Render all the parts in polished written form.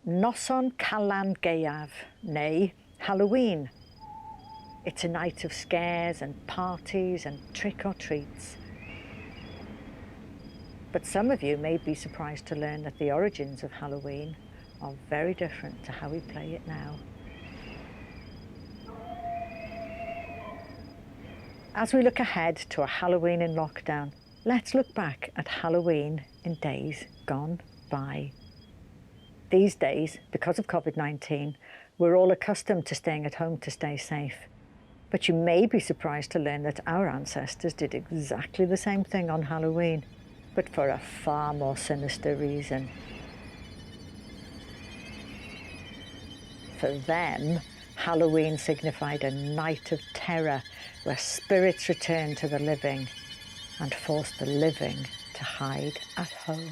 Noson Calan Gaeaf, neu Halloween. It's a night of scares and parties and trick-or-treats. But some of you may be surprised to learn that the origins of Halloween are very different to how we play it now. As we look ahead to a Halloween in lockdown, let's look back at Halloween in days gone by. These days, because of COVID-19, we're all accustomed to staying at home to stay safe. But you may be surprised to learn that our ancestors did exactly the same thing on Halloween, but for a far more sinister reason. For them, Halloween signified a night of terror where spirits returned to the living and forced the living to hide at home.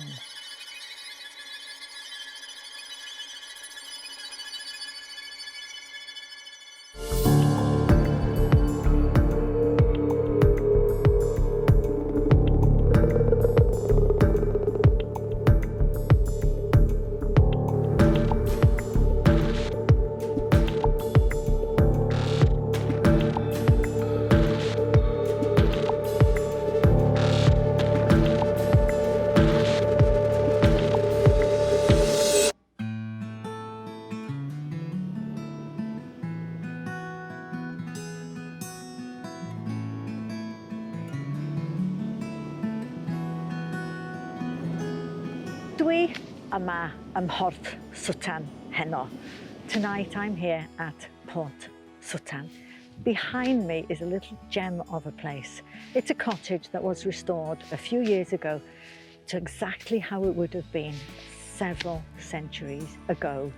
Dwi yma ym Mhorth Swtan heno. Tonight I'm here at Port Swtan. Behind me is a little gem of a place. It's a cottage that was restored a few years ago to exactly how it would have been several centuries ago.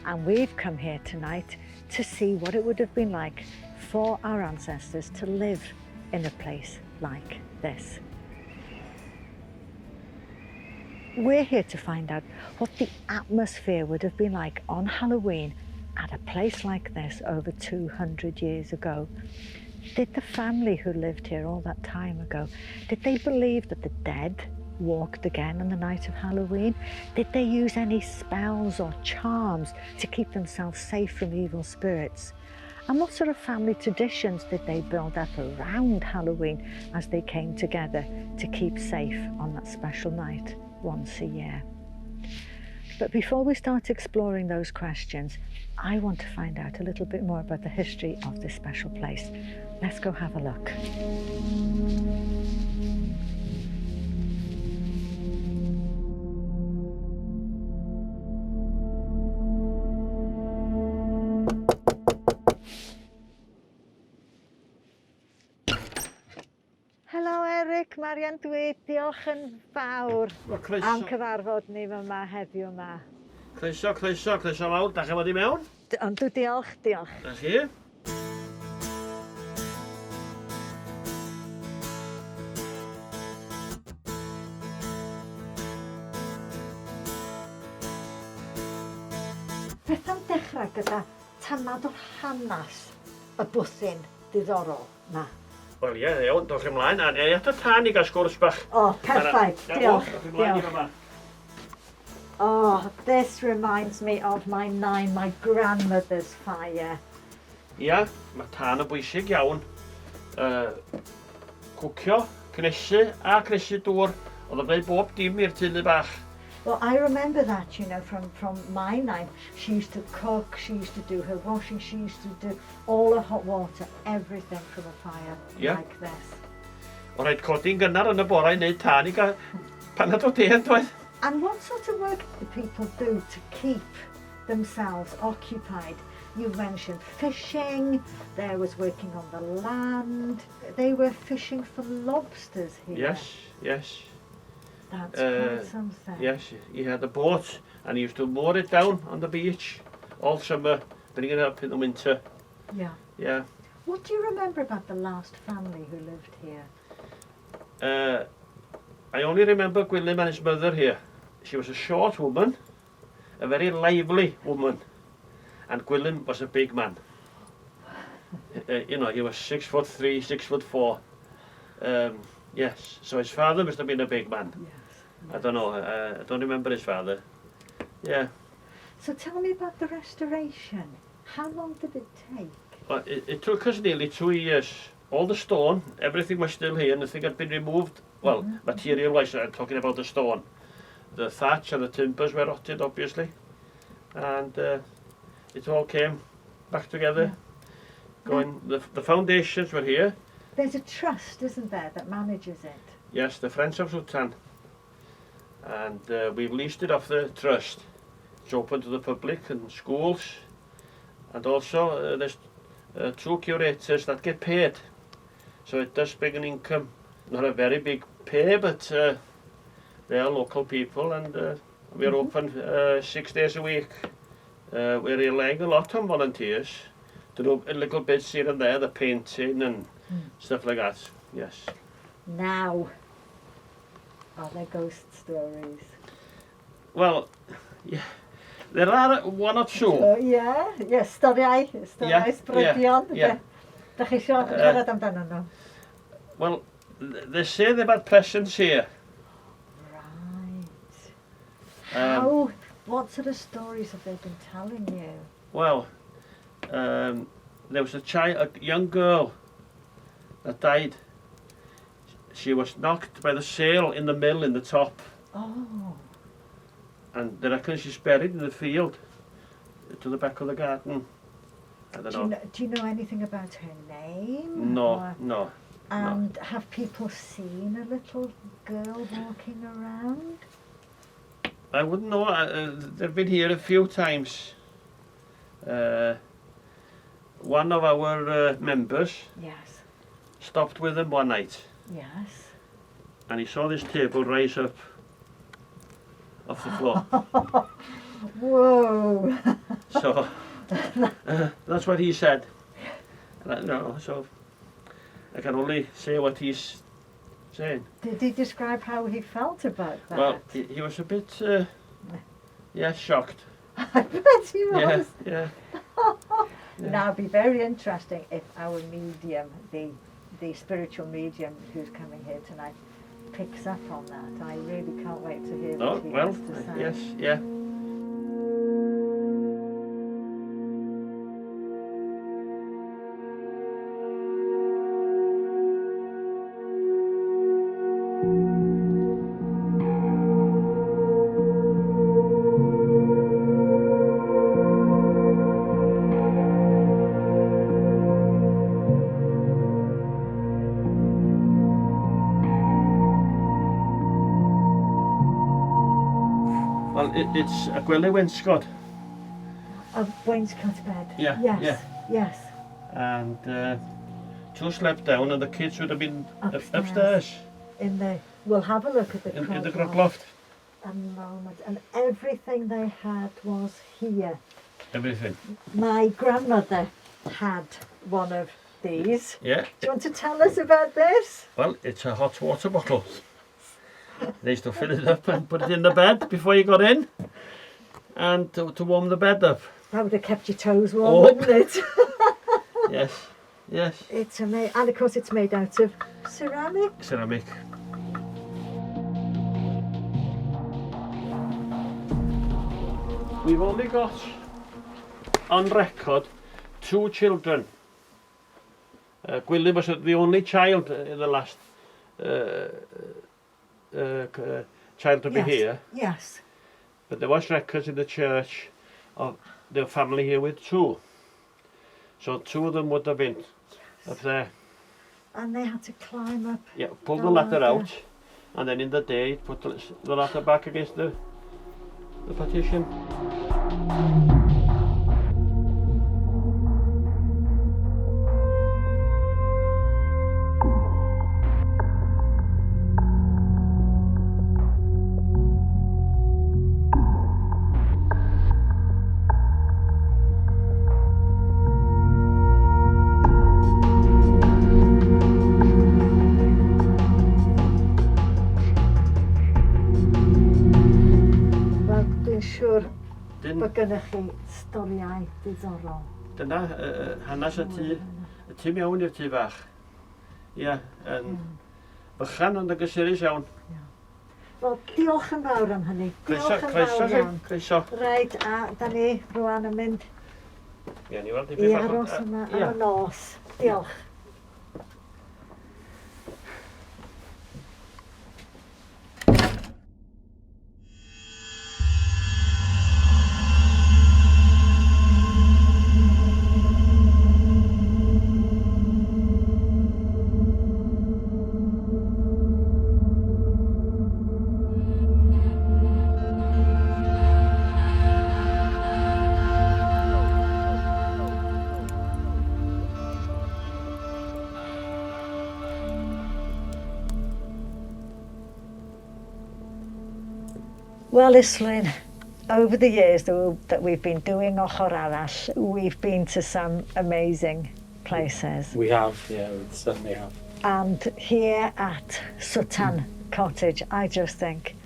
And we've come here tonight to see what it would have been like for our ancestors to live in a place like this. We're here to find out what the atmosphere would have been like on Halloween at a place like this over 200 years ago. Did the family who lived here all that time ago, did they believe that the dead walked again on the night of Halloween? Did they use any spells or charms to keep themselves safe from evil spirits? And what sort of family traditions did they build up around Halloween as they came together to keep safe on that special night once a year? But before we start exploring those questions, I want to find out a little bit more about the history of this special place. Let's go have a look. Helo Eric, Marian Dwyd, diolch yn fawr am cyfarfod ni yma heddiw yma. Croeso mawr, da chi fod i mewn? Ond diolch. Da chi? Beth am dechrau gyda tynad o'r hanes y bwthyn diddorol yma? Wel ie, iawn, dowch ymlaen. A at y tan i gael sgwrs bach. Oh, perffaith. Diolch. Diolch. Oh, this reminds me of my grandmother's fire. Ia, mae tan yn bwysig iawn. Cwcio, cnesu a cnesu dŵr. Oedd yn gwneud bob dim i'r teulu bach. Well, I remember that, you know, from my nine. She used to cook, she used to do her washing, she used to do all the hot water, everything from a fire like this. O rhaid codi'n gynnar yn y bora i wneud tan i gael panad o de yn dweud. And what sort of work do people do to keep themselves occupied? You mentioned fishing, there was working on the land, they were fishing for lobsters here. Yes. That's quite something. Yes, he had a boat and he used to moor it down on the beach all summer, bring it up in the winter. Yeah. What do you remember about the last family who lived here? I only remember Gwilym and his mother here. She was a short woman, a very lively woman, and Gwilym was a big man. You know, he was 6'3", 6'4". Yes, so his father must have been a big man. Yes. I don't know, I don't remember his father. Yeah. So tell me about the restoration. How long did it take? Well, it took us nearly 2 years. All the stone, everything was still here, nothing had been removed. Well, material-wise, I'm talking about the stone. The thatch and the timbers were rotted, obviously. And it all came back together. Going, the foundations were here. There's a trust, isn't there, that manages it? Yes, the Friends of Rutan. And we've leased it off the trust. It's open to the public and schools. And also there's 2 curators that get paid. So it does bring an income. Not a very big pay, but they are local people, and we're open 6 days a week. We're relying a lot on volunteers to do little bits here and there, the painting and stuff like that. Yes. Now, are there ghost stories? Well, yeah, there are 1 or 2. Storiau ysbrydion. Da chi eisiau siarad amdano nhw? Well, they say they've had presence here. Right. What sort of stories have they been telling you? Well, there was a young girl that died. She was knocked by the sail in the mill in the top. Oh. And they reckon she's buried in the field to the back of the garden. I don't know. Do you know anything about her name? No, no. And have people seen a little girl walking around? I wouldn't know. They've been here a few times. One of our members stopped with them one night. Yes. And he saw this table rise up off the floor. Whoa! So that's what he said. No, so I can only say what he's saying. Did he describe how he felt about that? Well, he was a bit, shocked. I bet he was. Yeah. Now, it'd be very interesting if our medium, the spiritual medium who's coming here tonight, picks up on that. I really can't wait to hear what he has to say. Yes, yeah. Well, it's a gwely wainscot. A wainscot bed. Yeah, Yes. And 2 slept down, and the kids would have been upstairs. We'll have a look at the in the grog loft. A moment. And everything they had was here. Everything. My grandmother had one of these. Yeah. Do you want to tell us about this? Well, it's a hot water bottle. They used to fill it up and put it in the bed before you got in, and to warm the bed up. That would have kept your toes warm, wouldn't it? Yes. It's amazing, and of course it's made out of ceramic. Ceramic. We've only got on record 2 children. Gwilym was the only child in the last child to be here. Yes. But there was records in the church of the family here with 2. So 2 of them would have been up there. And they had to climb up. Yeah, pull the ladder out, and then in the day put the ladder back against the partition. Siwr bod gennych chi storiau diddorol. Dyna hanes y tŷ. Y tŷ mewn i'r tŷ fach. Ia, yn bychan ond yn gysurus iawn. Wel, diolch yn fawr am hynny. Croeso, Diolch yn croeso fawr chi, iawn. croeso. Reit, a da ni rwan yn mynd Ie, ni weld i aros yma am y nos. Diolch. Well, Islwyn, over the years that we've been doing Ochr Arall, we've been to some amazing places. We have, yeah, we certainly have. And here at Sutton Cottage, I just think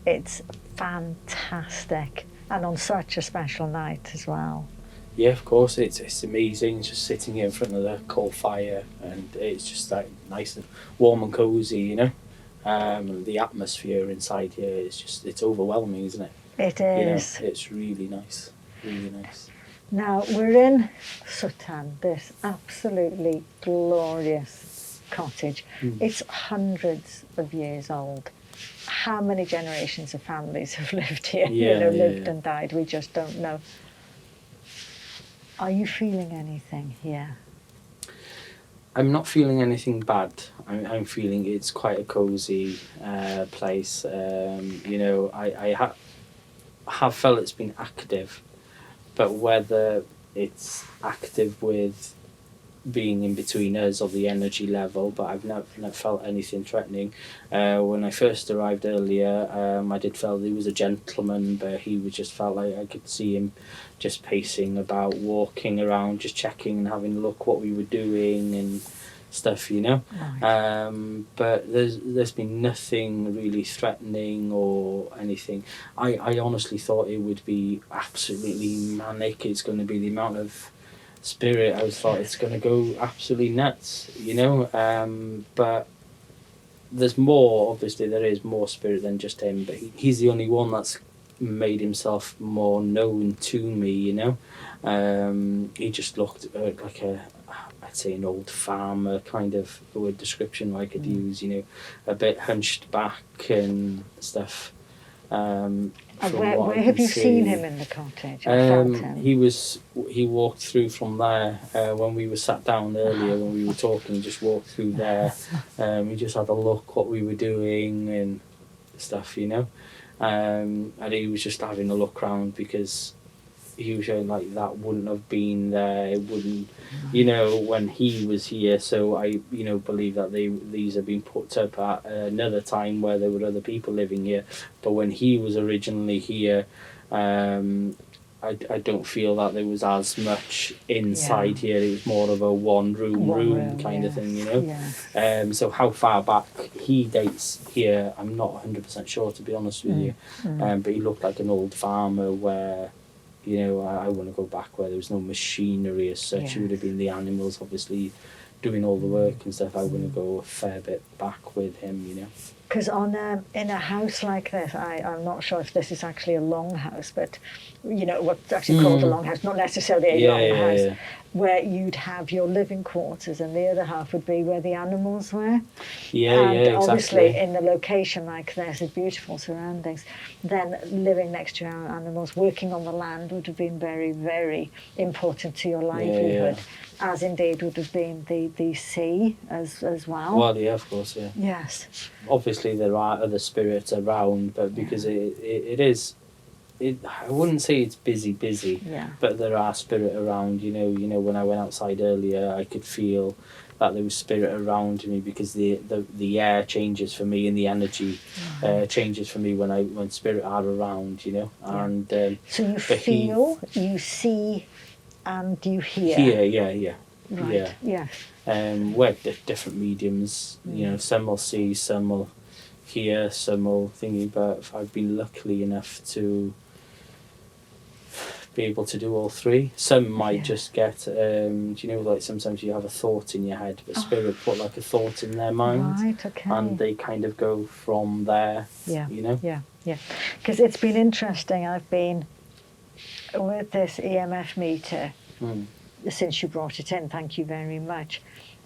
it's fantastic. And on such a special night as well. Yeah, of course, it's amazing just sitting here in front of the coal fire, and it's just like nice and warm and cosy, you know. The atmosphere inside here is just, it's overwhelming, isn't it? It You know, is. it's really nice, really nice. Now, we're in Sutton, this absolutely glorious cottage. It's hundreds of years old. How many generations of families have lived here? Yeah, lived yeah. and died, we just don't know. Are you feeling anything here? I'm not feeling anything bad. I'm feeling it's quite a cosy place. You know, I have felt it's been active, but whether it's active with being in between us or the energy level, but I've not felt anything threatening. When I first arrived earlier, I did feel there was a gentleman, but he was just felt like I could see him just pacing about, walking around, just checking and having a look what we were doing and stuff, you know. Right. But there's been nothing really threatening or anything. I honestly thought it would be absolutely manic. It's going to be the amount of spirit. I thought it's going to go absolutely nuts, you know. But there's more. Obviously, there is more spirit than just him. But he's the only one that's made himself more known to me, you know. He just looked like I'd say an old farmer kind of word description I could use, you know, a bit hunched back and stuff. And From where what I have can you seen see. him in the cottage? I felt him. He walked through from there when we were sat down earlier when we were talking. He just walked through there. He just had a look what we were doing and stuff, you know. And he was just having a look round because he was showing like that wouldn't have been there. It wouldn't, you know, when he was here. So I, you know, believe that these have been put up at another time where there were other people living here. But when he was originally here, I don't feel that there was as much inside here. It was more of a one room kind of thing, you know. Yes. So how far back he dates here, I'm not 100% sure, to be honest with you. But he looked like an old farmer where, you know, I want to go back where there was no machinery as such. It would have been the animals, obviously, doing all the work and stuff. I want to go a fair bit back with him, you know. Because in a house like this, I'm not sure if this is actually a longhouse, but, you know, what's actually called a longhouse, not necessarily a longhouse, where you'd have your living quarters and the other half would be where the animals were. And obviously in the location like this, with beautiful surroundings, then living next to your animals, working on the land would have been very, very important to your livelihood, as indeed would have been the sea as well. Well, yeah, of course, yeah. Yes. Obviously there are other spirits around, but because it is, I wouldn't say it's busy, but there are spirit around, you know, when I went outside earlier, I could feel that there was spirit around me because the air changes for me and the energy changes for me when spirit are around, you know. And so you feel, you see, and you hear. Yeah. Right. Yeah. We're different mediums, you know. Some will see, some will hear, some will thingy. But I've been lucky enough to be able to do all three. Some might Yeah. just get, do you know, like sometimes you have a thought in your head, but spirit put like a thought in their mind, Right, okay. and they kind of go from there. Yeah. You know. Yeah. Because it's been interesting. I've been with this EMF meter Mm. since you brought it in. Thank you very much.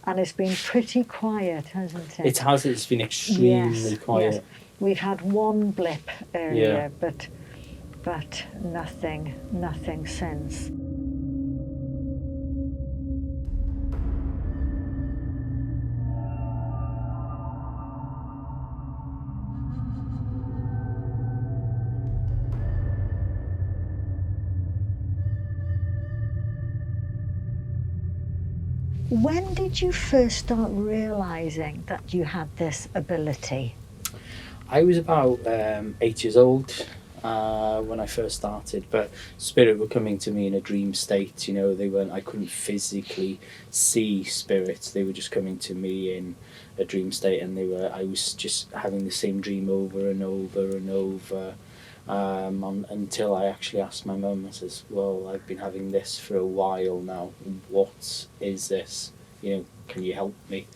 And it's been pretty quiet, hasn't it? It has. It's been extremely quiet. Yes. We've had one blip earlier, but nothing since. When did you first start realizing that you had this ability? I was about 8 years old when I first started, but spirit were coming to me in a dream state. You know, they weren't. I couldn't physically see spirits. They were just coming to me in a dream state, and I was just having the same dream over and over and over. Until I actually asked my mum, I says, well, I've been having this for a while now. What is this? You know, can you help me?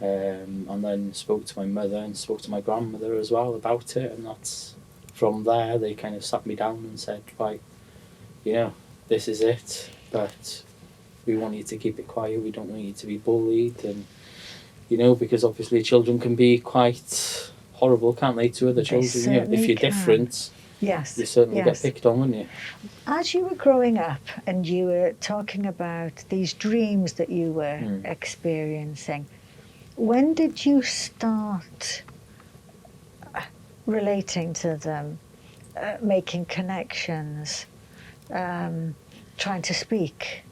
And then spoke to my mother and spoke to my grandmother as well about it, and that's from there they kind of sat me down and said, right, you know, this is it, but we want you to keep it quiet, we don't want you to be bullied, and you know, because obviously children can be quite horrible, can't they, to other children? You know, if certainly you're can. different, Yes. you certainly yes. get picked on, wouldn't you? As you were growing up and you were talking about these dreams that you were experiencing, when did you start relating to them, making connections, trying to speak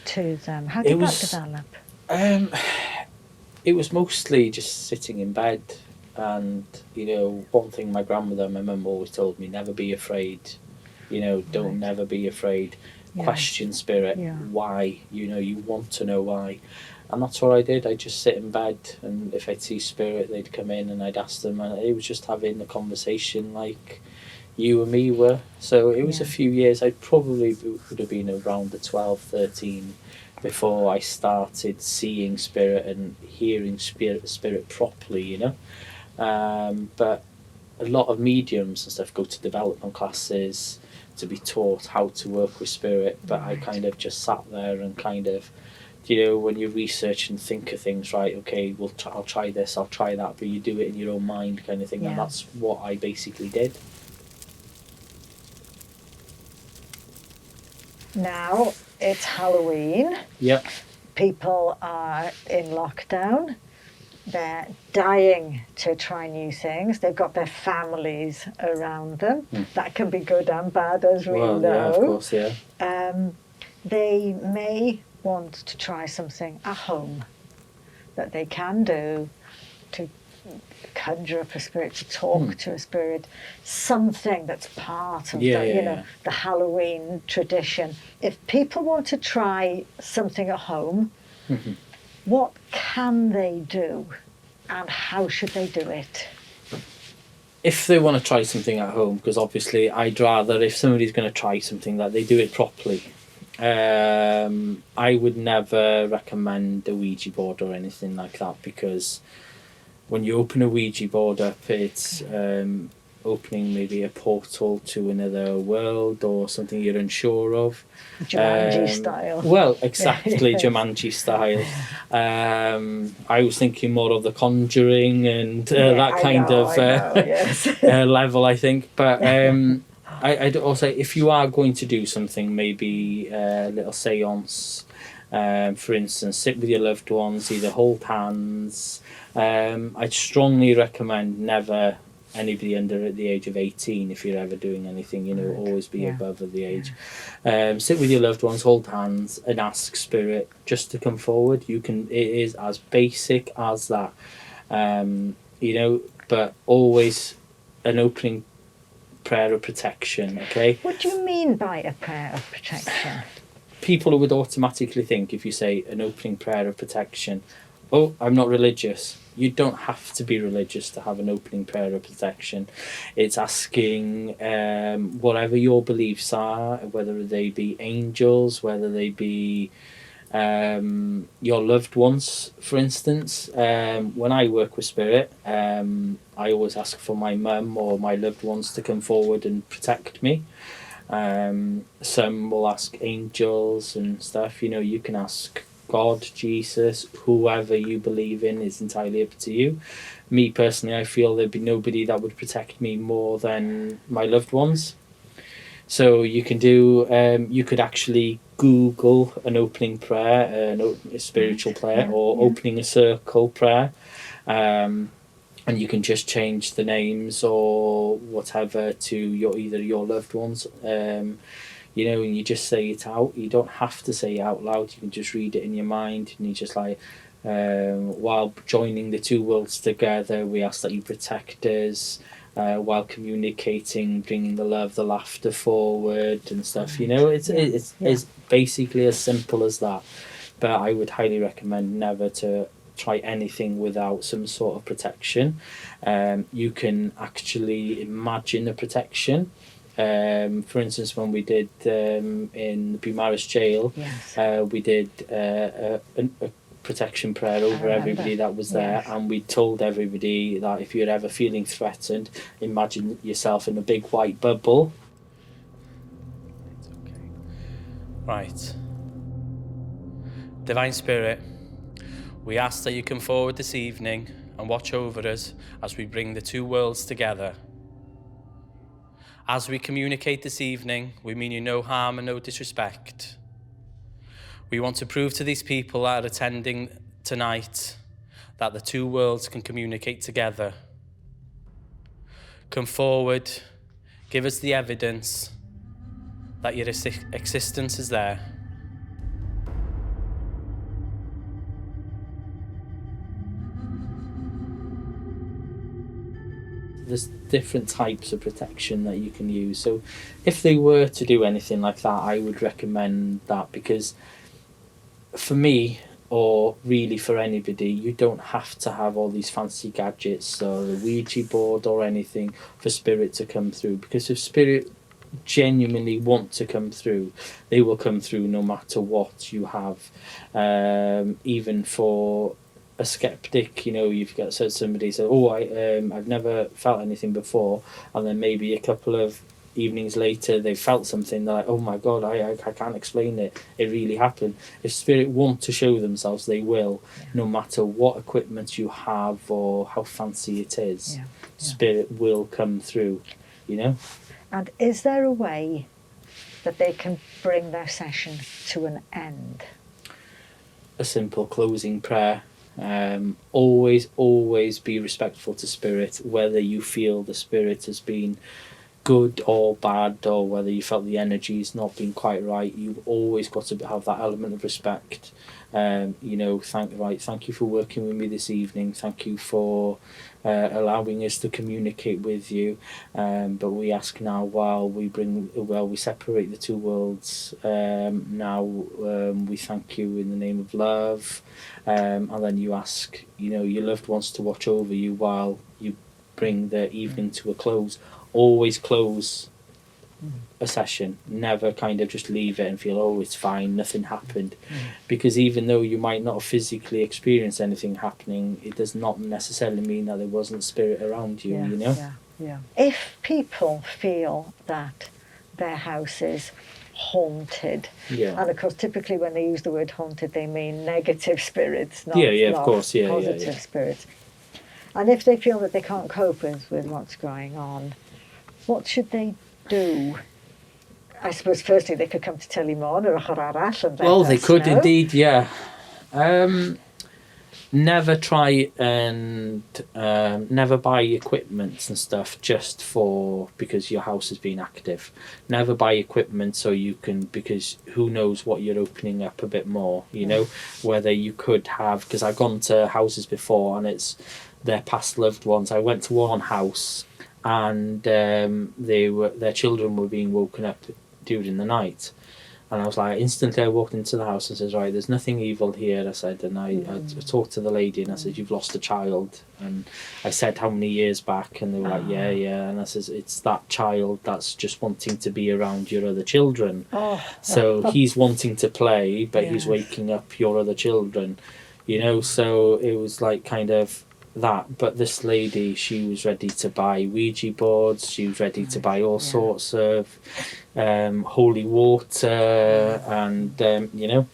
to them? How did that develop? It was mostly just sitting in bed, and you know, one thing my grandmother and my mum always told me: never be afraid. You know, don't Right. never be afraid. Yeah. Question spirit. Yeah. Why? You know, you want to know why. And that's what I did. I'd just sit in bed, and if I'd see spirit, they'd come in, and I'd ask them, and it was just having a conversation like you and me were. So it was a Yeah. few years. I probably would have been around the 12, 13 before I started seeing spirit and hearing spirit properly, you know. But a lot of mediums and stuff go to development classes to be taught how to work with spirit, but I Right. kind of just sat there and kind of, you know, when you research and think of things, right, okay, I'll try this, I'll try that, but you do it in your own mind kind of thing, Yeah. and that's what I basically did. Now it's Halloween. Yep. People are in lockdown. They're dying to try new things. They've got their families around them. That can be good and bad, as we Well, know. yeah, of course, yeah. They may want to try something at home that they can do to conjure up a spirit, to talk to a spirit, something that's part of the Halloween tradition. If people want to try something at home, what can they do and how should they do it? If they want to try something at home, because obviously I'd rather, if somebody's going to try something, that they do it properly. I would never recommend a Ouija board or anything like that, because when you open a Ouija board up, it's opening maybe a portal to another world or something you're unsure of. Jumanji style. Well, exactly, Yes. Jumanji style. I was thinking more of The Conjuring and that kind of yes. level, I think. But I'd also say, if you are going to do something, maybe a little seance, for instance, sit with your loved ones, either hold hands. I'd strongly recommend never anybody under the age of 18, if you're ever doing anything, you know, Right. always be Yeah. above the age. Sit with your loved ones, hold hands, and ask spirit just to come forward. It is as basic as that, you know, but always an opening prayer of protection, okay? What do you mean by a prayer of protection? People would automatically think, if you say an opening prayer of protection, oh, I'm not religious. You don't have to be religious to have an opening prayer of protection. It's asking whatever your beliefs are, whether they be angels, whether they be your loved ones, for instance. When I work with spirit, I always ask for my mum or my loved ones to come forward and protect me. Some will ask angels and stuff. You can ask God, Jesus, whoever you believe in, is entirely up to you. Me personally, I feel there'd be nobody that would protect me more than my loved ones. So you can do, you could actually Google an opening prayer, a spiritual prayer, or opening a circle prayer, and you can just change the names or whatever to either your loved ones, and you just say it out. You don't have to say it out loud. You can just read it in your mind, and you just like, while joining the two worlds together, we ask that you protect us. While communicating, bringing the love, the laughter forward and stuff. It's basically as simple as that. But I would highly recommend never to try anything without some sort of protection. You can actually imagine the protection. For instance, when we did in Beaumaris jail, we did a protection prayer over everybody that was there, and we told everybody that if you're ever feeling threatened, imagine yourself in a big white bubble. Okay. Right. Divine Spirit, we ask that you come forward this evening and watch over us as we bring the two worlds together. As we communicate this evening, we mean you no harm and no disrespect. We want to prove to these people that are attending tonight that the two worlds can communicate together. Come forward, give us the evidence that your existence is there. There's different types of protection that you can use. So if they were to do anything like that, I would recommend that, because for me, or really for anybody, you don't have to have all these fancy gadgets or a Ouija board or anything for spirit to come through, because if spirit genuinely want to come through, they will come through no matter what you have. Even for a skeptic, you've got somebody say, I've never felt anything before, and then maybe a couple of evenings later they felt something. They're like, oh my god, I can't explain it really happened. If spirit want to show themselves, they will, no matter what equipment you have or how fancy it is. Spirit will come through. And is there a way that they can bring their session to an end? A simple closing prayer. Always be respectful to spirit, whether you feel the spirit has been good or bad, or whether you felt the energy's not been quite right. You've always got to have that element of respect. Thank you for working with me this evening. Thank you for allowing us to communicate with you. But we ask now, while we separate the two worlds, we thank you in the name of love. And then you ask, your loved ones to watch over you while you bring the evening to a close. Always close a session. Never kind of just leave it and feel, it's fine, nothing happened. Because even though you might not physically experience anything happening, it does not necessarily mean that there wasn't spirit around you, If people feel that their house is haunted, and of course typically when they use the word haunted they mean negative spirits, not positive spirits, and if they feel that they can't cope with what's going on, what should they do? I suppose firstly they could come to Tillimon or Chorarall and let they us could know. Indeed, yeah. Never try and never buy equipment and stuff just because your house has been active. Never buy equipment because who knows what you're opening up a bit more, whether you could have, because I've gone to houses before and it's their past loved ones. I went to one house and their children were being woken up during the night, And I was like, instantly I walked into the house and says, right, there's nothing evil here, I said. And I talked to the lady and I said, you've lost a child. And I said, how many years back? And they were like, yeah, yeah. And I says, it's that child that's just wanting to be around your other children. Oh. So he's wanting to play, but he's Yes. waking up your other children, you know. So it was like kind of that. But this lady, she was ready to buy Ouija boards. She was ready to buy all sorts of holy water, and you know,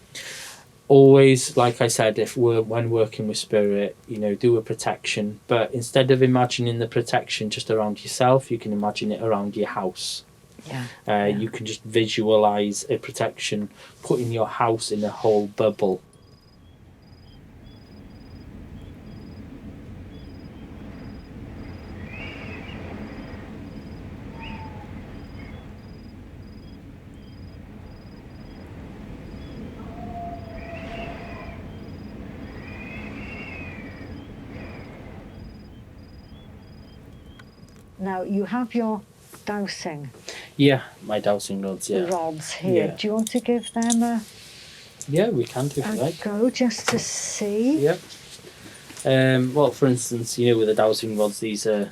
always, like I said, when working with spirit, you know, do a protection. But instead of imagining the protection just around yourself, you can imagine it around your house. You can just visualize a protection, putting your house in a whole bubble. Now, you have your dowsing Yeah, my dowsing rods, yeah. rods here. Yeah. Do you want to give them a Yeah, we can do if you like. go just to see? Yep. Well, for instance, you know, with the dowsing rods, these are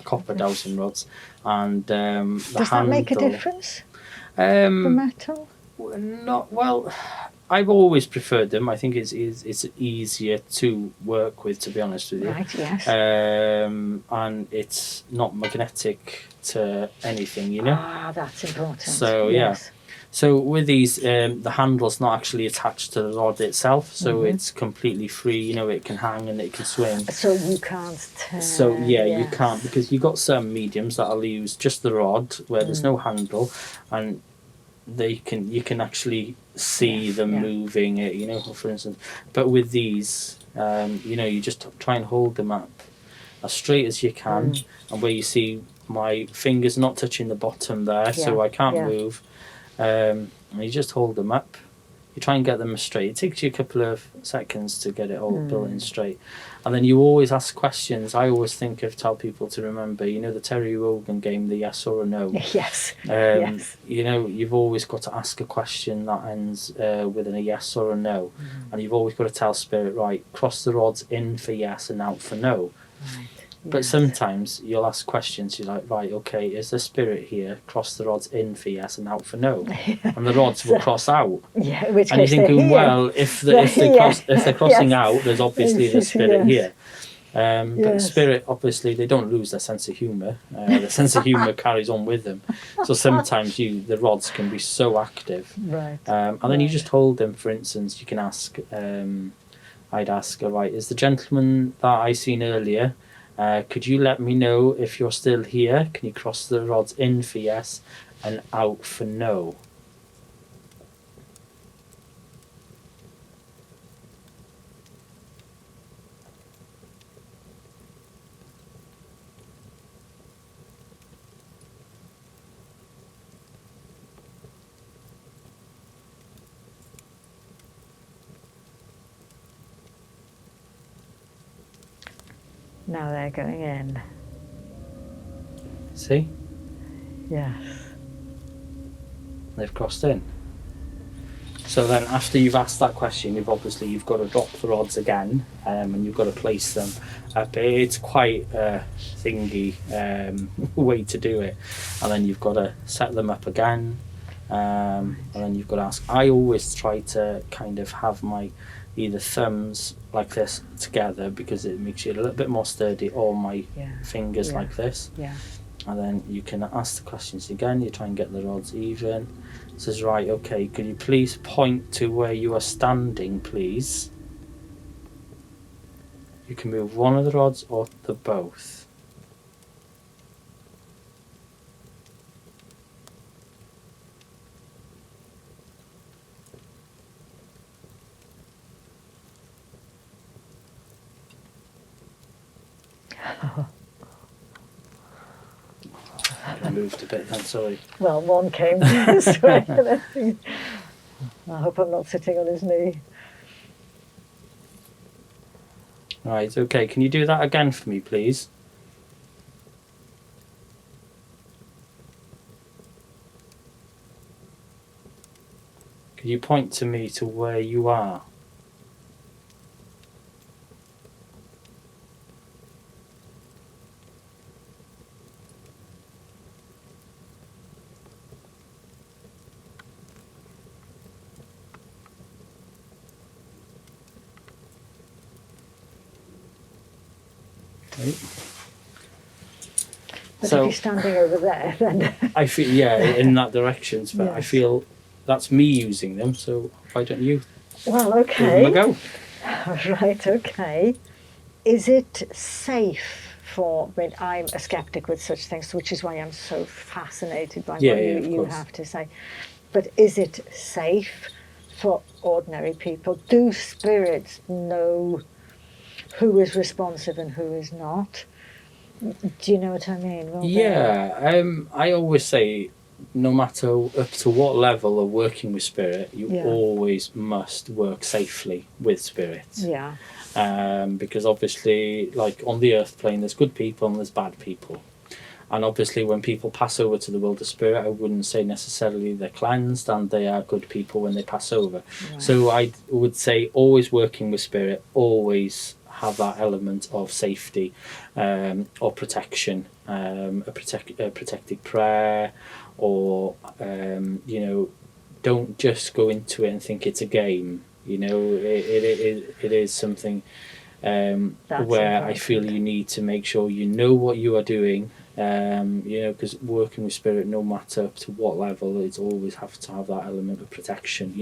copper dowsing rods, and the Does that handle. make a difference, the metal? Not well. I've always preferred them. I think it's easier to work with, to be honest with you. Right, yes. And it's not magnetic to anything, you know. Ah, that's important. So, yeah. So with these, the handle's not actually attached to the rod itself, so it's completely free. You know, it can hang and it can swing. So you can't turn. So yeah, you can't, because you've got some mediums that'll use just the rod where there's no handle, and you can actually see them moving it, you know, for instance. But with these, you know, you just try and hold them up as straight as you can, and where you see my fingers not touching the bottom there, so I can't move. And you just hold them up. You try and get them straight. It takes you a couple of seconds to get it all built in straight. And then you always ask questions. I always tell people to remember, you know, the Terry Wogan game, the yes or a no. Yes. Yes. You know, you've always got to ask a question that ends with a yes or a no. And you've always got to tell spirit, right, cross the rods in for yes and out for no. Right. But sometimes you'll ask questions, you're like, right, okay, is the spirit here? Cross the rods in for yes and out for no. And the rods will cross out. Yeah, which And you're thinking, well, if they're crossing out, there's obviously the spirit here. But spirit, obviously, they don't lose their sense of humour. The sense of humour carries on with them. So sometimes the rods can be so active. Right. And then you just hold them. For instance, you can ask, I'd ask, all right, is the gentleman that I seen earlier, could you let me know if you're still here? Can you cross the rods in for yes and out for no? Now they're going in. See? Yes. They've crossed in. So then after you've asked that question, you've got to drop the rods again, and you've got to place them up. It's quite a thingy way to do it. And then you've got to set them up again, and then you've got to ask. I always try to kind of have my either thumbs like this together, because it makes you a little bit more sturdy, or my fingers like this. Yeah. And then you can ask the questions again. You try and get the rods even. It says, right, okay, could you please point to where you are standing, please? You can move one of the rods or the both. I moved a bit then, sorry. Well, one came this way. I hope I'm not sitting on his knee. Right, okay, can you do that again for me, please? Could you point to me to where you are? Okay. But So- if you're standing over there, then I feel, yeah, in that direction, but I Yes. feel that's me using them, so why don't you well, give them a okay. go? Right, okay. Is it safe for, I mean, I'm a skeptic with such things, which is why I'm so fascinated by Yeah, what yeah, of you course. have to say. But is it safe for ordinary people? Do spirits know who is responsive and who is not? Do you know what I mean? Will they- Yeah, I always say, no matter up to what level of working with spirit, you Yeah. always must work safely with spirits. Yeah, Because obviously, like on the earth plane, there's good people and there's bad people. And obviously, when people pass over to the world of spirit, I wouldn't say necessarily they're cleansed and they are good people when they pass over. right. So I would say always working with spirit, always have that element of safety or protection, a protected prayer, or don't just go into it and think it's a game. It is something That's where I feel important. you need to make sure you know what you are doing. Because working with spirit, no matter up to what level, it's always have to have that element of protection.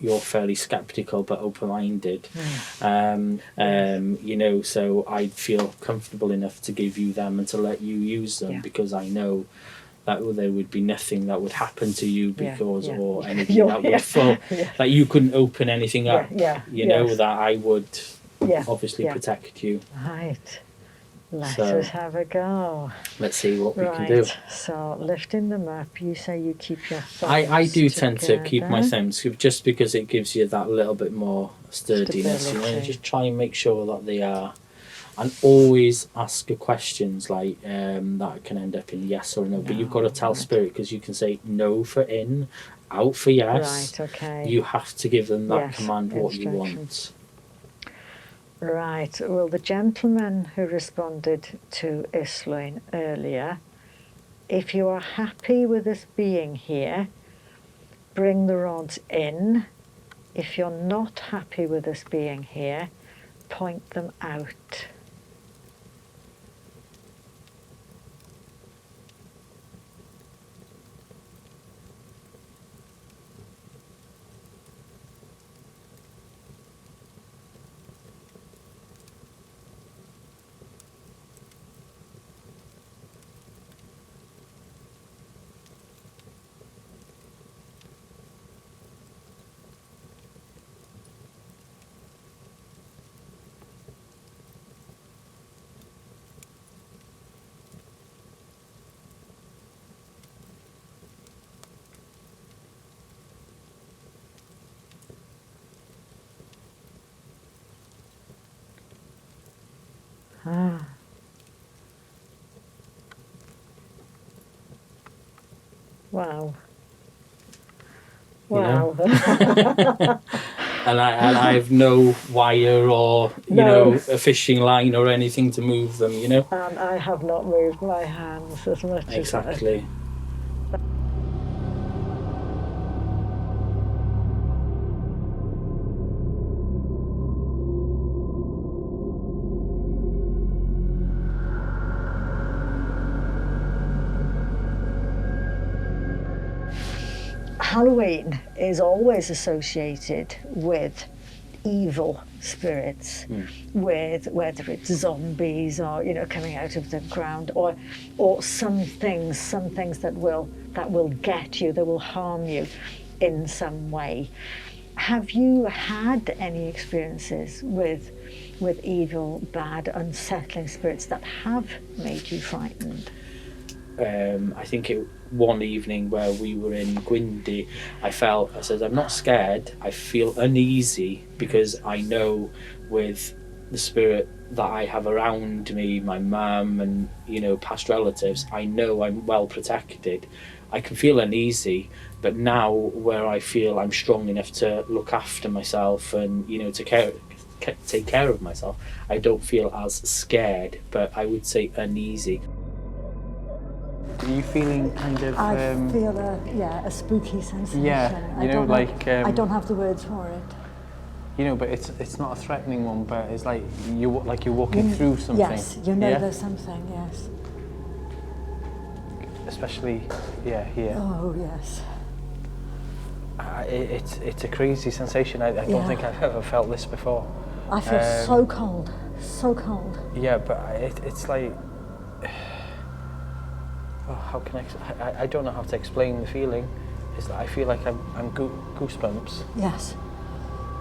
You're fairly skeptical but open-minded. So I feel comfortable enough to give you them and to let you use them, Yeah. because I know that there would be nothing that would happen to you Yeah, because yeah. or anything You're- that yeah. would fall, Yeah. that you couldn't open anything up. Yeah, That yes. I would Yeah, obviously yeah. protect you. Right. Let So- us have a go. Let's see what we Right. can do. So lifting them up, you say you keep your thumbs I do tend to keep my together. thumbs just because it gives you that little bit more sturdiness. Stability. Just try and make sure that they are, and always ask questions like that can end up in yes or no. But you've got to tell right. spirit, because you can say no for in, out for yes. Right, okay. You have to give them that Yes, command what you instruction. want. Right. Well, the gentleman who responded to Islwyn earlier, if you are happy with us being here, bring the rods in. If you're not happy with us being here, point them out. Ah. Wow. You know? Wow. And I have no wire or No. a fishing line or anything to move them. And I have not moved my hands as much as Exactly. Halloween is always associated with evil spirits, with whether it's zombies or coming out of the ground, or some things that will get you, that will harm you in some way. Have you had any experiences with evil, bad, unsettling spirits that have made you frightened? I think one evening where we were in Gwyndy, I said, I'm not scared, I feel uneasy because I know with the spirit that I have around me, my mum and, you know, past relatives, I know I'm well protected. I can feel uneasy, but now where I feel I'm strong enough to look after myself and, you know, to take care of myself, I don't feel as scared, but I would say uneasy. Are you feeling kind of... I feel a spooky sensation. Yeah, you know, I don't have the words for it. You know, but it's not a threatening one, but it's like you're walking through something. Yes, you know yeah? there's something, yes. Especially, here. Oh, yes. It's a crazy sensation. I don't think I've ever felt this before. I feel so cold, so cold. Yeah, but it's like... Oh, how can I don't know how to explain the feeling. It's like I feel like I'm goosebumps. Yes.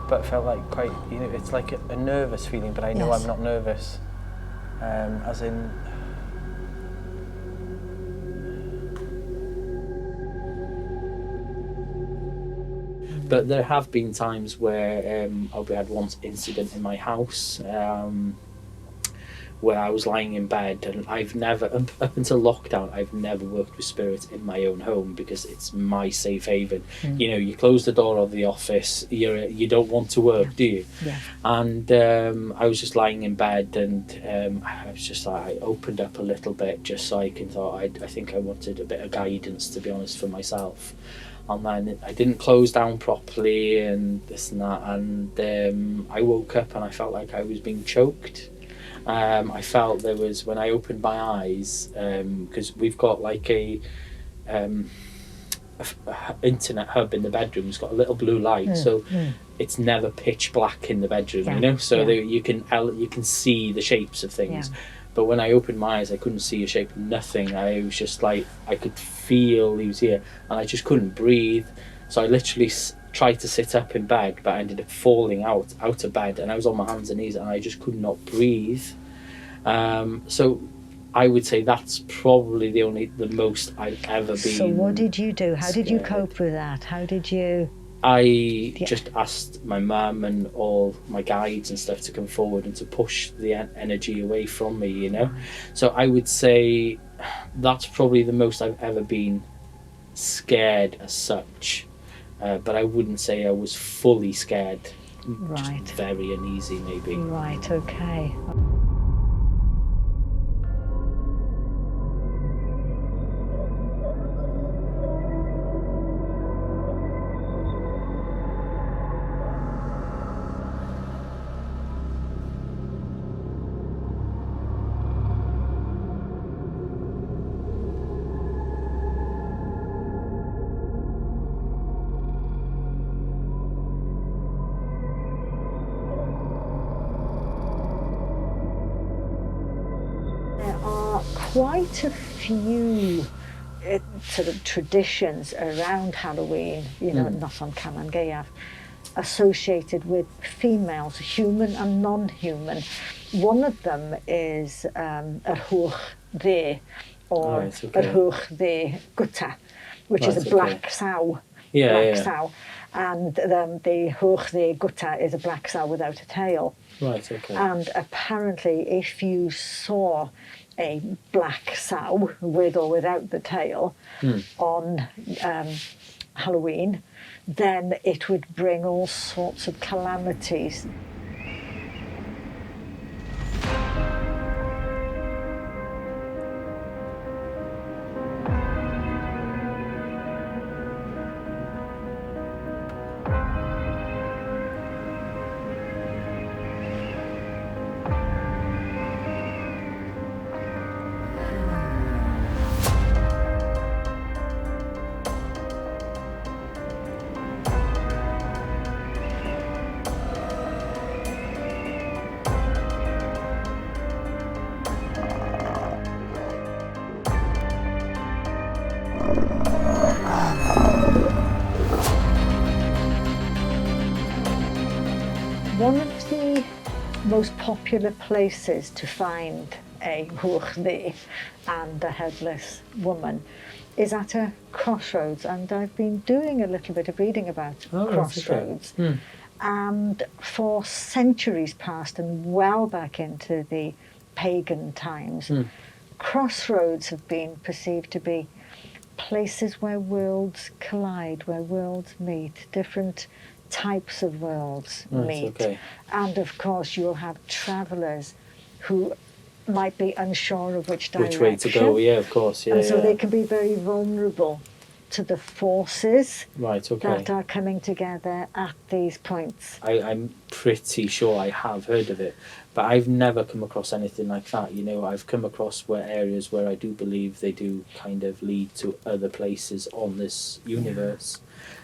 But it felt like quite, you know, it's like a nervous feeling, but I know I'm not nervous. As in... But there have been times where we had one incident in my house where I was lying in bed, and I've never, up until lockdown, I've never worked with spirits in my own home because it's my safe haven. You know, you close the door of the office, you don't want to work, do you? Yeah. And I was just lying in bed, and I was just like, I opened up a little bit just so I thought, I think I wanted a bit of guidance, to be honest, for myself. And then I didn't close down properly and this and that, and I woke up and I felt like I was being choked. I felt there was, when I opened my eyes, because we've got like a internet hub in the bedroom. It's got a little blue light, so it's never pitch black in the bedroom, you know. So you can see the shapes of things. Yeah. But when I opened my eyes, I couldn't see a shape, nothing. I was just like, I could feel he was here, and I just couldn't breathe. So I literally tried to sit up in bed, but I ended up falling out of bed, and I was on my hands and knees, and I just could not breathe. So I would say that's probably the most I've ever been. So what did you do? How did you scared. cope with that? How did you... I just asked my mum and all my guides and stuff to come forward and to push the energy away from me, you know. So I would say that's probably the most I've ever been scared as such. But I wouldn't say I was fully scared. Right. Just very uneasy, maybe. Right, okay. Quite a few sort of traditions around Halloween, you know, not on Caman Gaeaf, associated with females, human and non-human. One of them is Yr Hwch Dde, or Yr Hwch Dde Gwta, which is a black sow. Sow. And the Hwch Dde Gwta is a black sow without a tail. Right, okay. And apparently, if you saw a black sow with or without the tail on Halloween, then it would bring all sorts of calamities. One of the most popular places to find a Hwch Dde and a headless woman is at a crossroads, and I've been doing a little bit of reading about crossroads. And for centuries past and well back into the pagan times, crossroads have been perceived to be places where worlds collide, where worlds meet, different types of worlds meet. Okay. And of course, you'll have travellers who might be unsure of which direction. Which way to go? Yeah, of course. Yeah, And so yeah. they can be very vulnerable to the forces Right. Okay. that are coming together at these points. I'm pretty sure I have heard of it, but I've never come across anything like that. You know, I've come across areas where I do believe they do kind of lead to other places on this universe.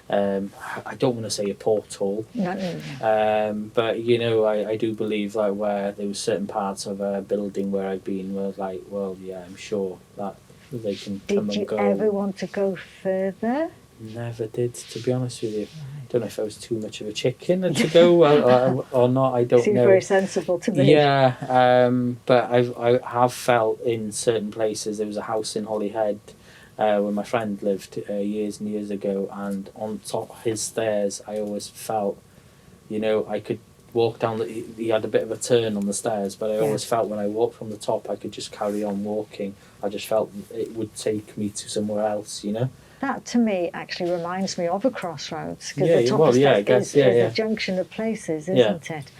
I don't want to say a portal, but you know, I do believe like where there was certain parts of a building where I've been where like, well, yeah, I'm sure that they can come Did you and go. ever want to go further? Never did, to be honest with you. Don't know if I was too much of a chicken to go or not. I don't Seems know. very sensible to me. Yeah, but I have felt in certain places. There was a house in Holyhead where my friend lived years and years ago, and on top his stairs, I always felt, you know, I could walk down. He had a bit of a turn on the stairs, but I always felt when I walked from the top, I could just carry on walking. I just felt it would take me to somewhere else, you know. That to me actually reminds me of a crossroads, because Yeah, the top well, of yeah, I stairs guess, is yeah, a yeah. junction of places, Yeah. isn't it?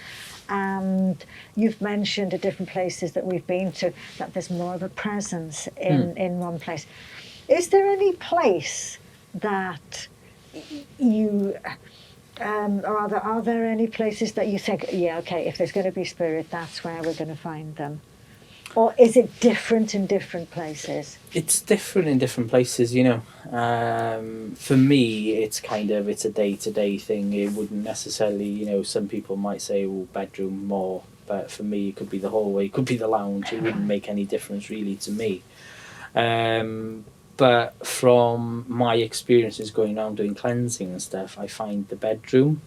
And you've mentioned the different places that we've been to, that there's more of a presence in one place. Is there any place that you, or are there any places that you think, yeah, okay, if there's going to be spirit, that's where we're going to find them? Or is it different in different places? It's different in different places, you know. For me, it's a day-to-day thing. It wouldn't necessarily, you know, some people might say, well, bedroom more, but for me, it could be the hallway, it could be the lounge. It wouldn't make any difference really to me. But from my experiences going around doing cleansing and stuff, I find the bedroom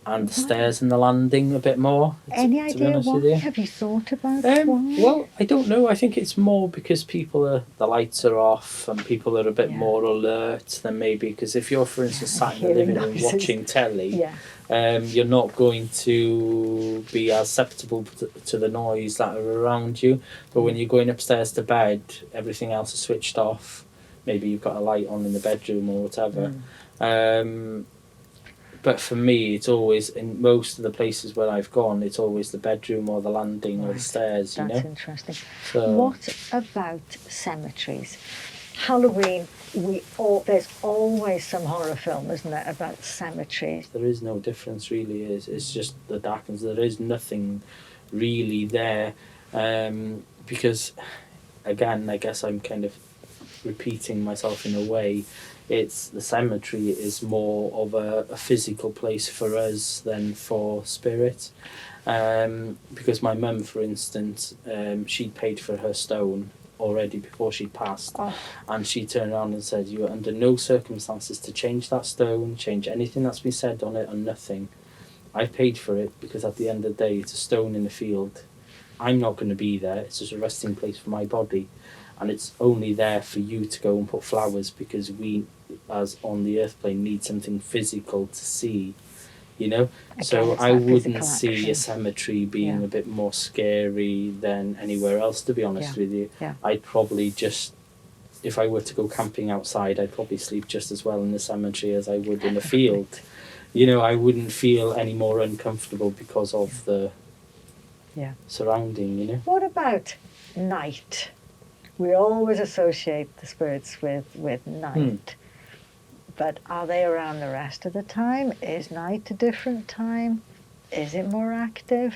and the stairs and the landing a bit more. Any to be idea honest with why? you. Have you thought about why? Well, I don't know. I think it's more because the lights are off and people are a bit more alert than maybe, because if you're, for instance, sat in the Hearing living room noises. watching telly, Yeah. you're not going to be as susceptible to the noise that are around you. But when you're going upstairs to bed, everything else is switched off. Maybe you've got a light on in the bedroom or whatever. But for me, it's always, in most of the places where I've gone, it's always the bedroom or the landing or the stairs, you That's know. interesting. So, What about cemeteries? Halloween, there's always some horror film, isn't there, about cemeteries? there is no difference really. It's just the darkness. There is nothing really there, because, again, I guess I'm kind of repeating myself in a way. It's the cemetery is more of a physical place for us than for spirit, because my mum, for instance, she'd paid for her stone already before she passed, and she turned around and said, "You are under no circumstances to change that stone, change anything that's been said on it, or nothing. I paid for it because at the end of the day, it's a stone in the field. I'm not going to be there. It's just a resting place for my body, and it's only there for you to go and put flowers, because we, as on the earth plane, need something physical to see, you know." Again, So it's I that wouldn't physical see action. a cemetery being Yeah. a bit more scary than anywhere else, to be honest with you. Yeah. I'd probably just, if I were to go camping outside, I'd probably sleep just as well in the cemetery as I would in a field. You know, I wouldn't feel any more uncomfortable because of the surrounding, you know. What about night? We always associate the spirits with night. But are they around the rest of the time? Is night a different time? Is it more active?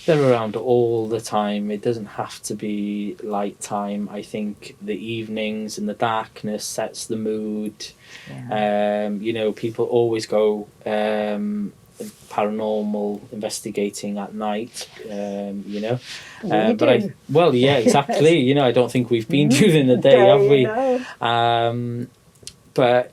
They're around all the time. It doesn't have to be light time. I think the evenings and the darkness sets the mood. Yeah. You know, people always go paranormal investigating at night. You know, We but do. well, yeah, exactly. You know, I don't think we've been during the day, have we? No. But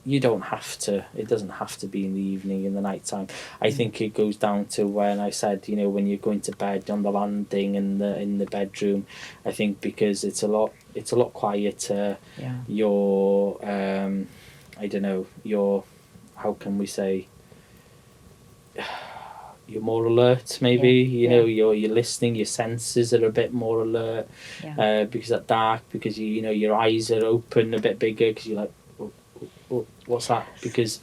you don't have to. It doesn't have to be in the evening, in the night time. I think it goes down to when I said, you know, when you're going to bed on the landing and in the bedroom. I think because it's a lot quieter. Yeah. Your I don't know, your, how can we say, you're more alert, maybe. Yeah, You know, you're listening. Your senses are a bit more alert. Yeah. Because at dark, because you know your eyes are open a bit bigger, because you're like, what's that? Because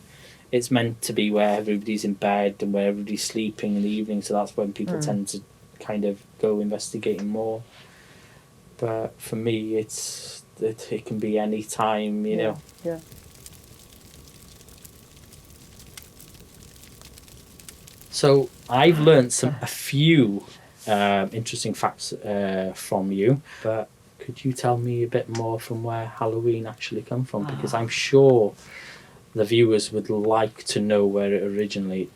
it's meant to be where everybody's in bed and where everybody's sleeping in the evening, so that's when people tend to kind of go investigating more. But for me, it can be any time, you know. Yeah. So I've learned a few interesting facts from you, but could you tell me a bit more from where Halloween actually come from? Because I'm sure the viewers would like to know where it originally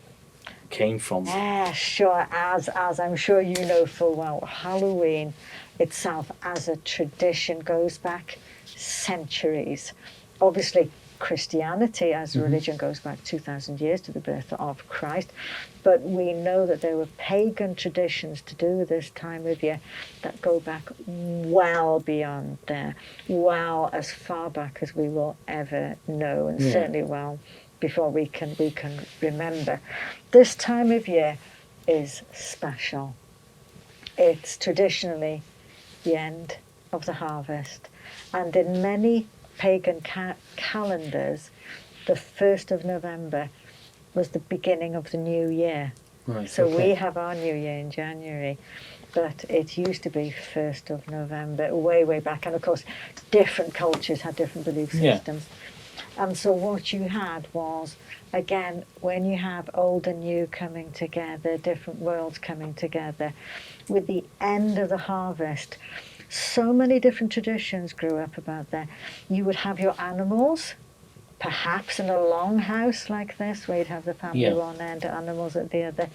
came from. Yeah, sure. As I'm sure you know full well, Halloween itself as a tradition goes back centuries. Obviously, Christianity as a religion goes back 2,000 years to the birth of Christ, but we know that there were pagan traditions to do with this time of year that go back well beyond there, well as far back as we will ever know, and certainly well before we can remember. This time of year is special. It's traditionally the end of the harvest, and in many pagan calendars, the 1st of November was the beginning of the new year. Right, So okay. we have our new year in January, but it used to be 1st of November, way back. And of course, different cultures had different belief systems. And so what you had was, again, when you have old and new coming together, different worlds coming together, with the end of the harvest, so many different traditions grew up about that. You would have your animals, perhaps in a longhouse like this, where you'd have the family one end, animals at the other.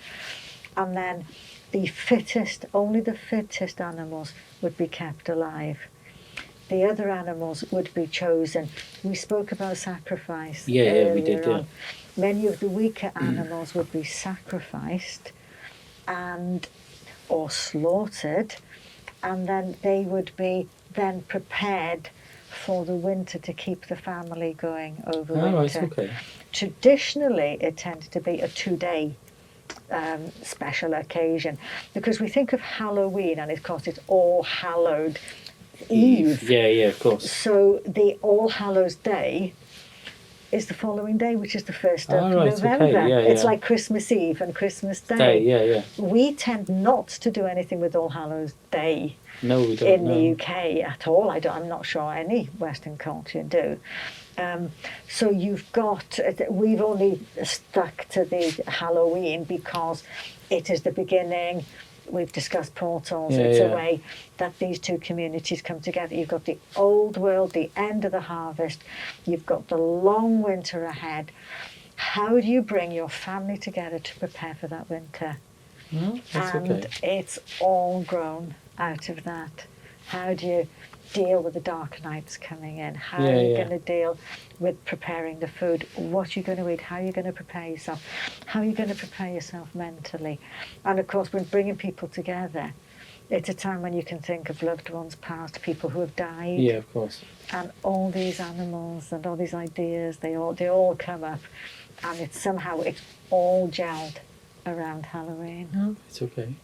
And then the fittest, only the fittest animals would be kept alive. The other animals would be chosen. We spoke about sacrifice earlier we did, on. Many of the weaker animals would be sacrificed or slaughtered, and then they would be then prepared for the winter to keep the family going over winter. Right, okay. Traditionally, it tended to be a 2-day special occasion, because we think of Halloween, and of course it's All Hallowed Eve. Yeah, of course. So the All Hallows Day is the following day, which is the 1st of November. Okay. It's like Christmas Eve and Christmas Day. Yeah. We tend not to do anything with All Hallows Day No, we don't. in the UK at all. I'm not sure any Western culture do. So we've only stuck to the Halloween because it is the beginning. We've discussed portals. It's a way that these two communities come together. You've got the old world, the end of the harvest. You've got the long winter ahead. How do you bring your family together to prepare for that winter? That's It's all grown out of that. How do you deal with the dark nights coming in? How are you going to deal with preparing the food? What are you going to eat? How are you going to prepare yourself? How are you going to prepare yourself mentally? And of course, when bringing people together, it's a time when you can think of loved ones past, people who have died. Yeah, of course. And all these animals and all these ideas, they all come up, and it's all gelled around Halloween. It's okay.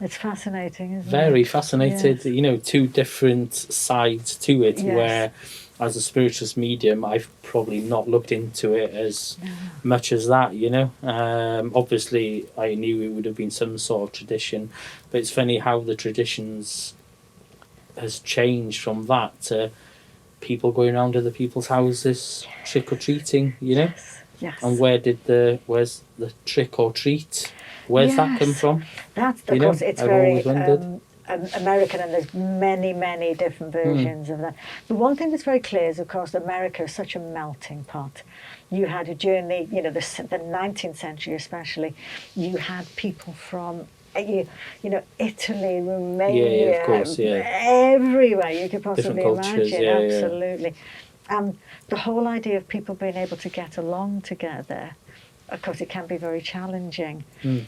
It's fascinating, isn't it? Very fascinated. Yes. You know, two different sides to it, Yes. where as a spiritualist medium, I've probably not looked into it as much as that, you know. Obviously, I knew it would have been some sort of tradition, but it's funny how the traditions has changed from that to people going around other people's houses trick-or-treating, you know. Yes. And where's the trick or treat? Where's that come from? That's, of You know, course, it's I've very always wondered. American, and there's many different versions of that. The one thing that's very clear is, of course, America is such a melting pot. You had during the 19th century especially, you had people from Italy, Romania, of course, everywhere you could possibly Different cultures, imagine. Absolutely. And the whole idea of people being able to get along together, of course, it can be very challenging.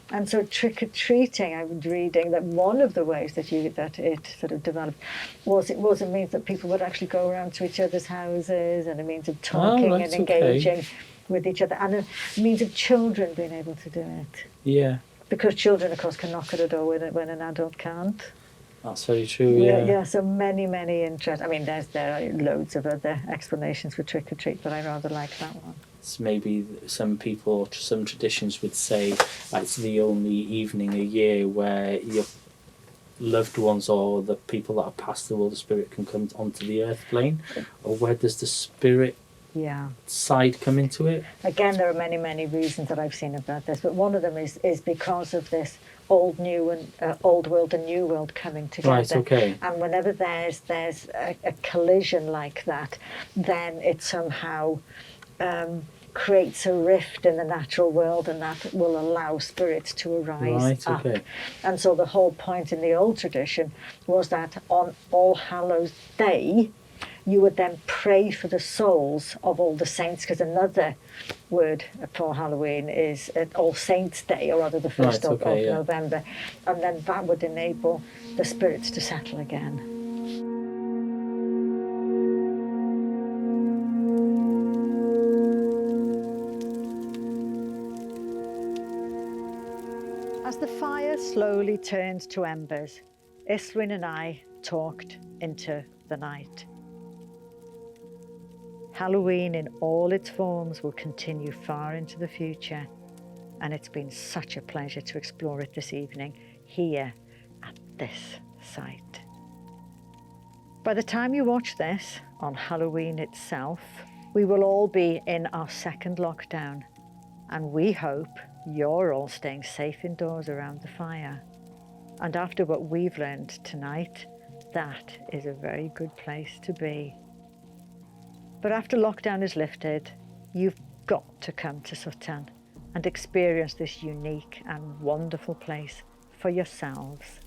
And so trick-or-treating, I was reading that one of the ways that it sort of developed was a means that people would actually go around to each other's houses, and a means of talking and engaging with each other, and a means of children being able to do it. Yeah, Because children, of course, can knock at a door when an adult can't. that's very true. Yeah. So many interests. I mean, there are loads of other explanations for trick or treat, but I rather like that one. It's maybe some people or some traditions would say it's the only evening a year where your loved ones or the people that are past the world of spirit can come onto the earth plane. Or where does the spirit side come into it? Again, there are many reasons that I've seen about this, but one of them is because of this old world and new world coming together. Right, okay. And whenever there's a collision like that, then it somehow creates a rift in the natural world, and that will allow spirits to arise up. Okay. And so the whole point in the old tradition was that on All Hallows Day, you would then pray for the souls of all the saints, because another word for Halloween is All Saints' Day, or rather the 1st of November. And then that would enable the spirits to settle again. As the fire slowly turned to embers, Iswin and I talked into the night. Halloween in all its forms will continue far into the future, and it's been such a pleasure to explore it this evening here at this site. By the time you watch this, on Halloween itself, we will all be in our second lockdown, and we hope you're all staying safe indoors around the fire. And after what we've learned tonight, that is a very good place to be. But after lockdown is lifted, you've got to come to Sutton and experience this unique and wonderful place for yourselves.